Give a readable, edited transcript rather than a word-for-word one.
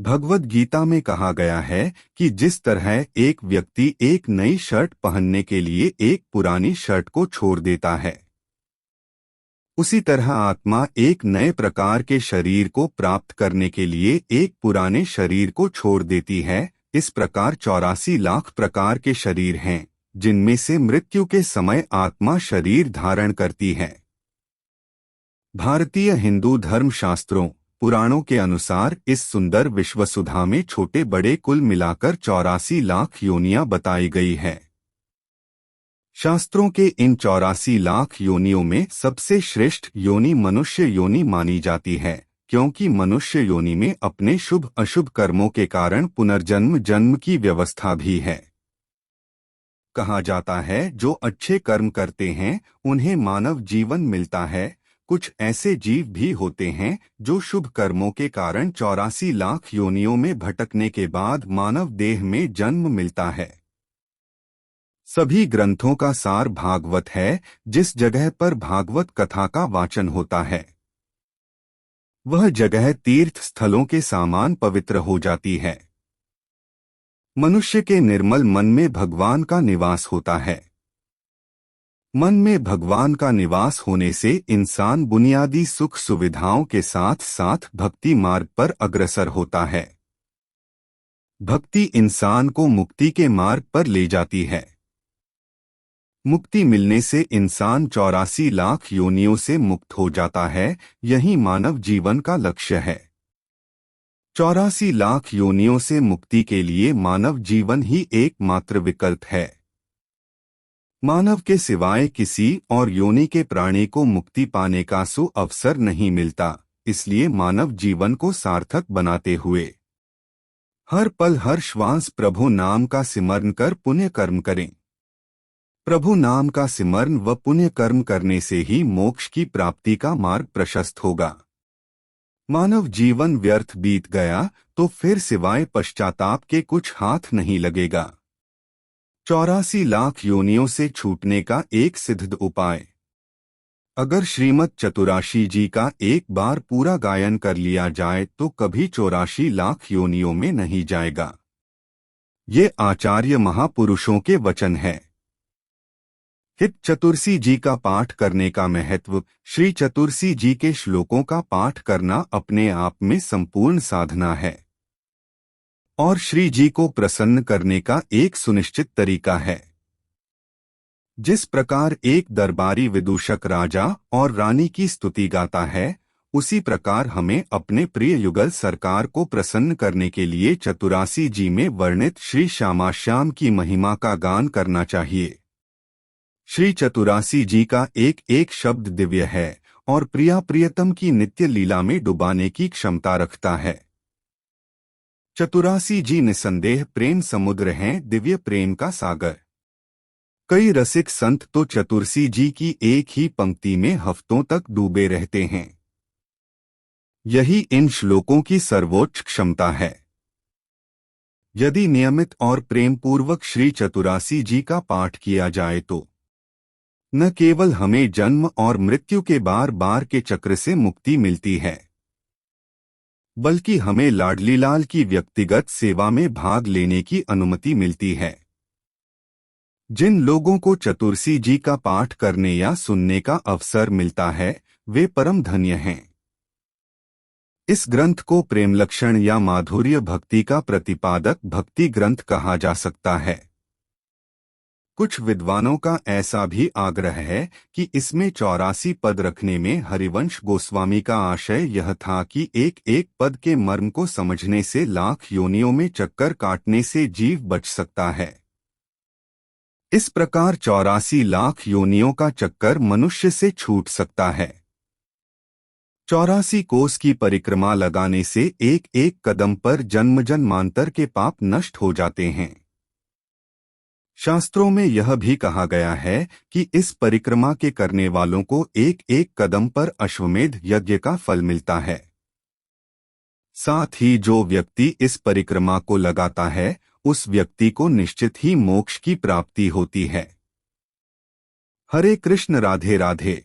भगवद गीता में कहा गया है कि जिस तरह एक व्यक्ति एक नई शर्ट पहनने के लिए एक पुरानी शर्ट को छोड़ देता है, उसी तरह आत्मा एक नए प्रकार के शरीर को प्राप्त करने के लिए एक पुराने शरीर को छोड़ देती है। इस प्रकार 84 लाख प्रकार के शरीर हैं, जिनमें से मृत्यु के समय आत्मा शरीर धारण करती है। भारतीय हिंदू धर्म शास्त्रों पुराणों के अनुसार इस सुंदर विश्वसुधा में छोटे बड़े कुल मिलाकर 84 लाख योनियां बताई गई है। शास्त्रों के इन 84 लाख योनियों में सबसे श्रेष्ठ योनि मनुष्य योनि मानी जाती है, क्योंकि मनुष्य योनि में अपने शुभ अशुभ कर्मों के कारण पुनर्जन्म जन्म की व्यवस्था भी है। कहा जाता है जो अच्छे कर्म करते हैं उन्हें मानव जीवन मिलता है। कुछ ऐसे जीव भी होते हैं जो शुभ कर्मों के कारण 84 लाख योनियों में भटकने के बाद मानव देह में जन्म मिलता है। सभी ग्रंथों का सार भागवत है। जिस जगह पर भागवत कथा का वाचन होता है वह जगह तीर्थ स्थलों के समान पवित्र हो जाती है। मनुष्य के निर्मल मन में भगवान का निवास होता है। मन में भगवान का निवास होने से इंसान बुनियादी सुख सुविधाओं के साथ साथ भक्ति मार्ग पर अग्रसर होता है। भक्ति इंसान को मुक्ति के मार्ग पर ले जाती है। मुक्ति मिलने से इंसान 84 लाख योनियों से मुक्त हो जाता है। यही मानव जीवन का लक्ष्य है। 84 लाख योनियों से मुक्ति के लिए मानव जीवन ही एकमात्र विकल्प है। मानव के सिवाय किसी और योनि के प्राणी को मुक्ति पाने का अवसर नहीं मिलता। इसलिए मानव जीवन को सार्थक बनाते हुए हर पल हर श्वास प्रभु नाम का सिमरण कर पुण्य कर्म करें। प्रभु नाम का सिमरण व पुण्य कर्म करने से ही मोक्ष की प्राप्ति का मार्ग प्रशस्त होगा। मानव जीवन व्यर्थ बीत गया तो फिर सिवाय पश्चाताप के कुछ हाथ नहीं लगेगा। 84 लाख योनियों से छूटने का एक सिद्ध उपाय। अगर श्रीमद् चतुराशी जी का एक बार पूरा गायन कर लिया जाए तो कभी 84 लाख योनियों में नहीं जाएगा। ये आचार्य महापुरुषों के वचन है। हित चतुर्सी जी का पाठ करने का महत्व। श्री चतुर्सी जी के श्लोकों का पाठ करना अपने आप में संपूर्ण साधना है और श्री जी को प्रसन्न करने का एक सुनिश्चित तरीका है। जिस प्रकार एक दरबारी विदूषक राजा और रानी की स्तुति गाता है, उसी प्रकार हमें अपने प्रिय युगल सरकार को प्रसन्न करने के लिए चतुरासी जी में वर्णित श्री श्यामाश्याम की महिमा का गान करना चाहिए। श्री चतुरासी जी का एक एक शब्द दिव्य है और प्रिया प्रियतम की नित्य लीला में डुबाने की क्षमता रखता है। चतुरासी जी निसंदेह प्रेम समुद्र हैं, दिव्य प्रेम का सागर। कई रसिक संत तो चतुर्सी जी की एक ही पंक्ति में हफ्तों तक डूबे रहते हैं। यही इन श्लोकों की सर्वोच्च क्षमता है। यदि नियमित और प्रेमपूर्वक श्री चतुरासी जी का पाठ किया जाए तो न केवल हमें जन्म और मृत्यु के बार बार के चक्र से मुक्ति मिलती है, बल्कि हमें लाडली लाल की व्यक्तिगत सेवा में भाग लेने की अनुमति मिलती है। जिन लोगों को चतुर्सी जी का पाठ करने या सुनने का अवसर मिलता है वे परम धन्य हैं। इस ग्रंथ को प्रेम लक्षण या माधुर्य भक्ति का प्रतिपादक भक्ति ग्रंथ कहा जा सकता है। कुछ विद्वानों का ऐसा भी आग्रह है कि इसमें 84 पद रखने में हरिवंश गोस्वामी का आशय यह था कि एक एक पद के मर्म को समझने से लाख योनियों में चक्कर काटने से जीव बच सकता है। इस प्रकार 84 लाख योनियों का चक्कर मनुष्य से छूट सकता है। 84 कोस की परिक्रमा लगाने से एक एक कदम पर जन्म जन्मांतर के पाप नष्ट हो जाते हैं। शास्त्रों में यह भी कहा गया है कि इस परिक्रमा के करने वालों को एक एक कदम पर अश्वमेध यज्ञ का फल मिलता है। साथ ही जो व्यक्ति इस परिक्रमा को लगाता है उस व्यक्ति को निश्चित ही मोक्ष की प्राप्ति होती है। हरे कृष्ण, राधे राधे।